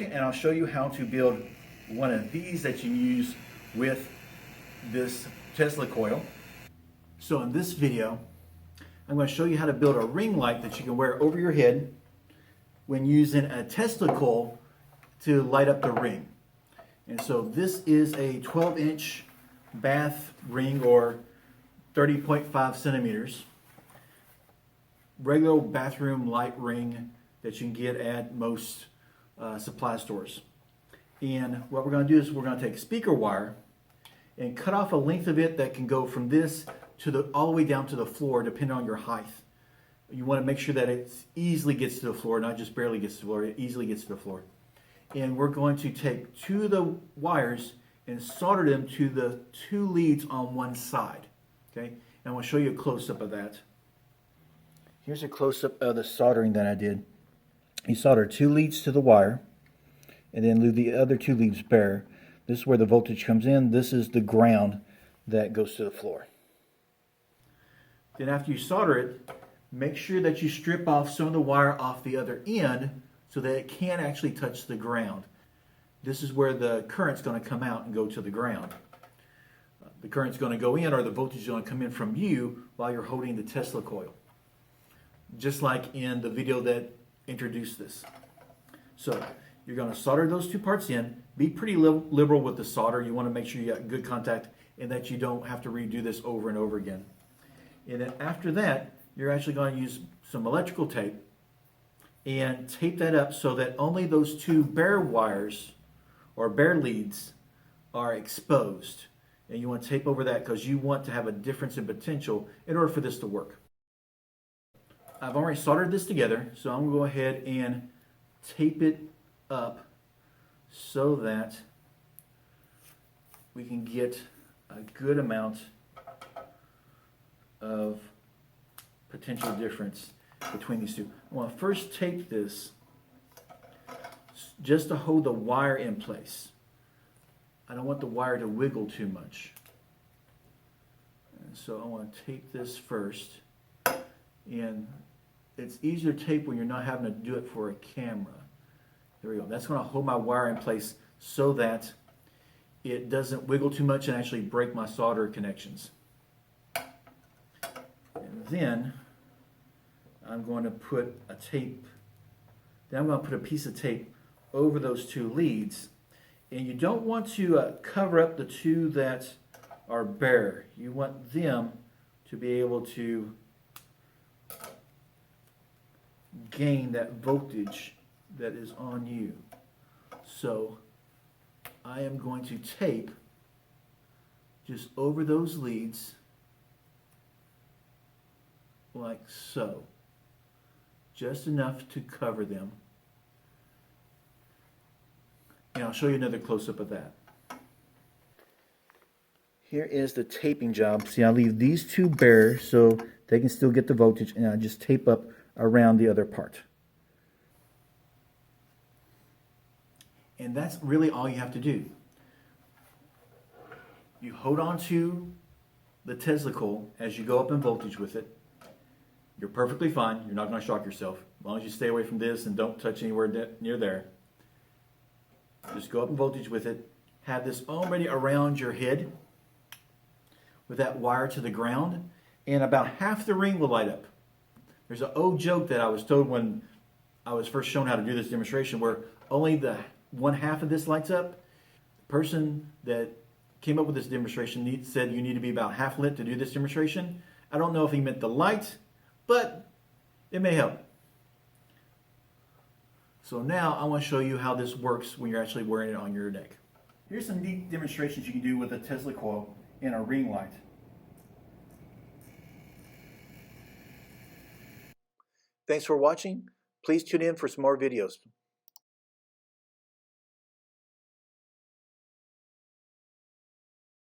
watching, and I'll show you how to build one of these that you can use with this Tesla coil. So in this video, I'm going to show you how to build a ring light that you can wear over your head when using a Tesla coil to light up the ring. And so this is a 12-inch bath ring, or 30.5 centimeters. Regular bathroom light ring that you can get at most supply stores. And what we're going to do is we're going to take speaker wire and cut off a length of it that can go from this to all the way down to the floor, depending on your height. You want to make sure that it easily gets to the floor, not just barely gets to the floor, it easily gets to the floor. And we're going to take two of the wires and solder them to the two leads on one side. Okay, and I'm going to show you a close-up of that. Here's a close-up of the soldering that I did. You solder two leads to the wire and then leave the other two leads bare. This is where the voltage comes in. This is the ground that goes to the floor. Then after you solder it, make sure that you strip off some of the wire off the other end so that it can actually touch the ground. This is where the current's going to come out and go to the ground. The current's going to go in, or the voltage is going to come in from you while you're holding the Tesla coil. Just like in the video that introduced this. So you're going to solder those two parts in. Be pretty liberal with the solder. You want to make sure you got good contact and that you don't have to redo this over and over again. And then after that, you're actually going to use some electrical tape and tape that up so that only those two bare wires or bare leads are exposed. And you want to tape over that because you want to have a difference in potential in order for this to work. I've already soldered this together, so I'm going to go ahead and tape it up so that we can get a good amount of potential difference between these two. I want to first tape this just to hold the wire in place. I don't want the wire to wiggle too much. And so I want to tape this first. And it's easier to tape when you're not having to do it for a camera. There we go. That's going to hold my wire in place so that it doesn't wiggle too much and actually break my solder connections. And then I'm going to put a piece of tape over those two leads. And you don't want to cover up the two that are bare. You want them to be able to gain that voltage that is on you. So I am going to tape just over those leads like so. Just enough to cover them. And I'll show you another close-up of that. Here is the taping job. See, I leave these two bare so they can still get the voltage, and I just tape up around the other part. And that's really all you have to do. You hold on to the Tesla coil as you go up in voltage with it. You're perfectly fine. You're not going to shock yourself. As long as you stay away from this and don't touch anywhere near there. Just go up in voltage with it. Have this already around your head with that wire to the ground, and about half the ring will light up. There's an old joke that I was told when I was first shown how to do this demonstration where only the one half of this lights up. The person that came up with this demonstration said you need to be about half lit to do this demonstration. I don't know if he meant the light, but it may help. So now I want to show you how this works when you're actually wearing it on your neck. Here's some neat demonstrations you can do with a Tesla coil and a ring light. Thanks for watching. Please tune in for some more videos.